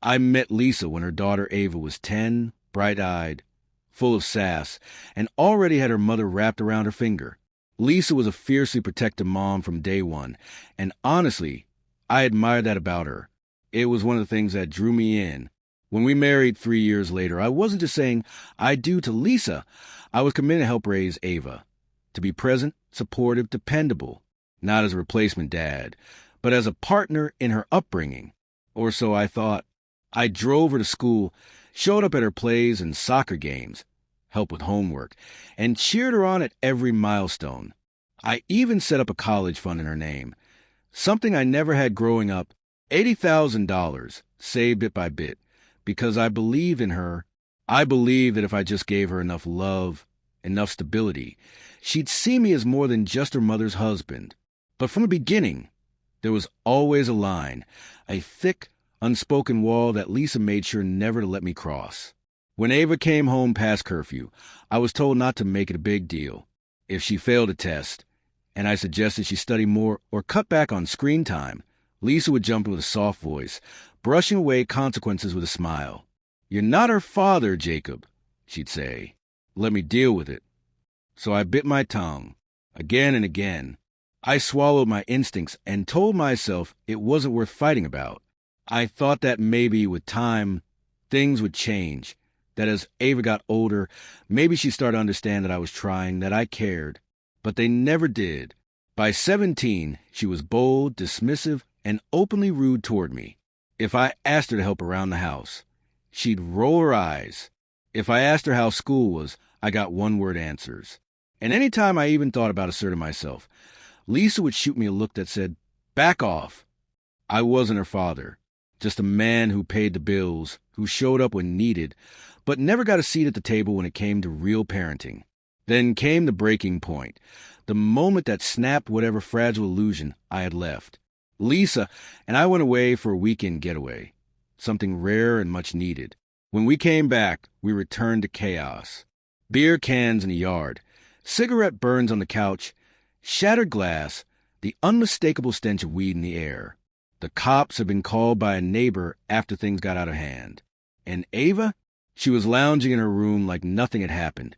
I met Lisa when her daughter Ava was 10, bright-eyed, full of sass, and already had her mother wrapped around her finger. Lisa was a fiercely protective mom from day one, and honestly, I admired that about her. It was one of the things that drew me in. When we married 3 years later, I wasn't just saying I do to Lisa. I was committed to help raise Ava, to be present, supportive, dependable, not as a replacement dad, but as a partner in her upbringing. Or so I thought. I drove her to school, showed up at her plays and soccer games, helped with homework, and cheered her on at every milestone. I even set up a college fund in her name, something I never had growing up, $80,000, saved bit by bit, because I believed in her. I believed that if I just gave her enough love, enough stability, she'd see me as more than just her mother's husband. But from the beginning, there was always a line, a thick, unspoken wall that Lisa made sure never to let me cross. When Ava came home past curfew, I was told not to make it a big deal. If she failed a test, and I suggested she study more or cut back on screen time, Lisa would jump in with a soft voice, brushing away consequences with a smile. "You're not her father, Jacob," she'd say. "Let me deal with it." So I bit my tongue, again and again. I swallowed my instincts and told myself it wasn't worth fighting about. I thought that maybe with time, things would change, that as Ava got older, maybe she'd start to understand that I was trying, that I cared. But they never did. By 17, she was bold, dismissive, and openly rude toward me. If I asked her to help around the house, she'd roll her eyes. If I asked her how school was, I got one-word answers. And any time I even thought about asserting myself, Lisa would shoot me a look that said, "Back off." I wasn't her father. Just a man who paid the bills, who showed up when needed, but never got a seat at the table when it came to real parenting. Then came the breaking point, the moment that snapped whatever fragile illusion I had left. Lisa and I went away for a weekend getaway, something rare and much needed. When we came back, we returned to chaos. Beer cans in the yard, cigarette burns on the couch, shattered glass, the unmistakable stench of weed in the air. The cops had been called by a neighbor after things got out of hand. And Ava? She was lounging in her room like nothing had happened,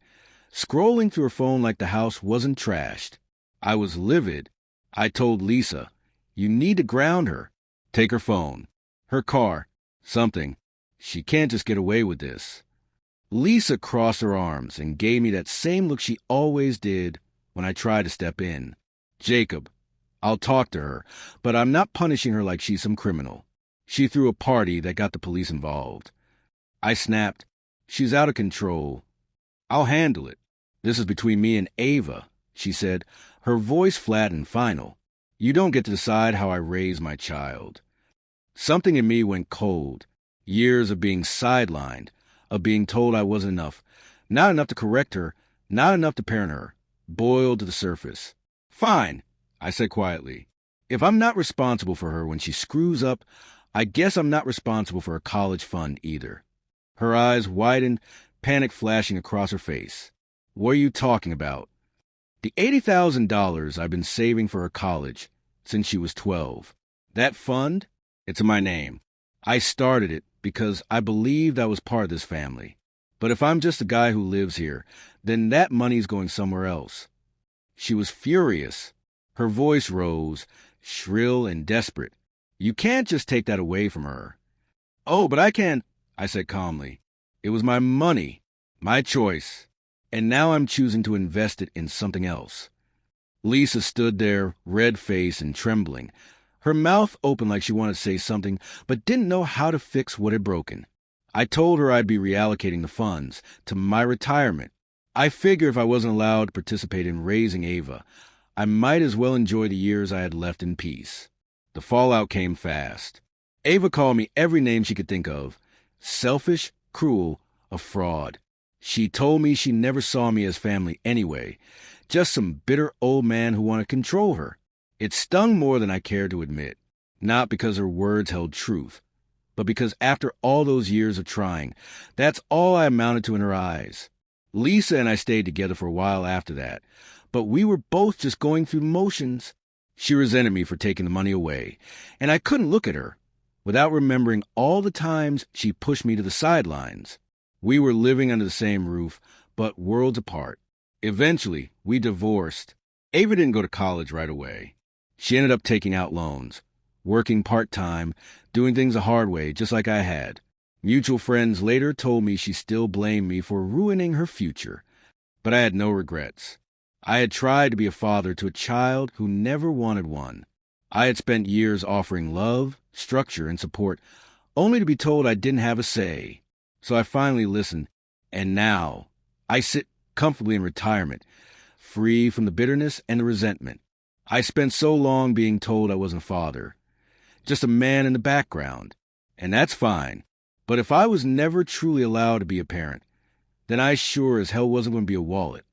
scrolling through her phone like the house wasn't trashed. I was livid. I told Lisa, "You need to ground her. Take her phone, her car, something. She can't just get away with this." Lisa crossed her arms and gave me that same look she always did when I tried to step in. "Jacob, I'll talk to her, but I'm not punishing her like she's some criminal. She threw a party that got the police involved." I snapped, "She's out of control. I'll handle it. This is between me and Ava," she said, her voice flat and final. "You don't get to decide how I raise my child." Something in me went cold. Years of being sidelined, of being told I wasn't enough, not enough to correct her, not enough to parent her, boiled to the surface. "Fine," I said quietly. "If I'm not responsible for her when she screws up, I guess I'm not responsible for her college fund either." Her eyes widened, panic flashing across her face. "What are you talking about?" "The $80,000 I've been saving for her college since she was 12. That fund, it's in my name. I started it because I believed I was part of this family. But if I'm just a guy who lives here, then that money's going somewhere else." She was furious. Her voice rose, shrill and desperate. "You can't just take that away from her." "Oh, but I can," I said calmly. "It was my money, my choice, and now I'm choosing to invest it in something else." Lisa stood there, red-faced and trembling, her mouth open like she wanted to say something, but didn't know how to fix what had broken. I told her I'd be reallocating the funds to my retirement. I figured if I wasn't allowed to participate in raising Ava, I might as well enjoy the years I had left in peace. The fallout came fast. Ava called me every name she could think of. Selfish, cruel, a fraud. She told me she never saw me as family anyway, just some bitter old man who wanted to control her. It stung more than I cared to admit, not because her words held truth, but because after all those years of trying, that's all I amounted to in her eyes. Lisa and I stayed together for a while after that, but we were both just going through the motions. She resented me for taking the money away, and I couldn't look at her. without remembering all the times she pushed me to the sidelines. We were living under the same roof, but worlds apart. Eventually, we divorced. Ava didn't go to college right away. She ended up taking out loans, working part-time, doing things the hard way, just like I had. Mutual friends later told me she still blamed me for ruining her future, but I had no regrets. I had tried to be a father to a child who never wanted one. I had spent years offering love, structure, and support, only to be told I didn't have a say. So I finally listened, and now I sit comfortably in retirement, free from the bitterness and the resentment. I spent so long being told I wasn't a father, just a man in the background, and that's fine. But if I was never truly allowed to be a parent, then I sure as hell wasn't going to be a wallet.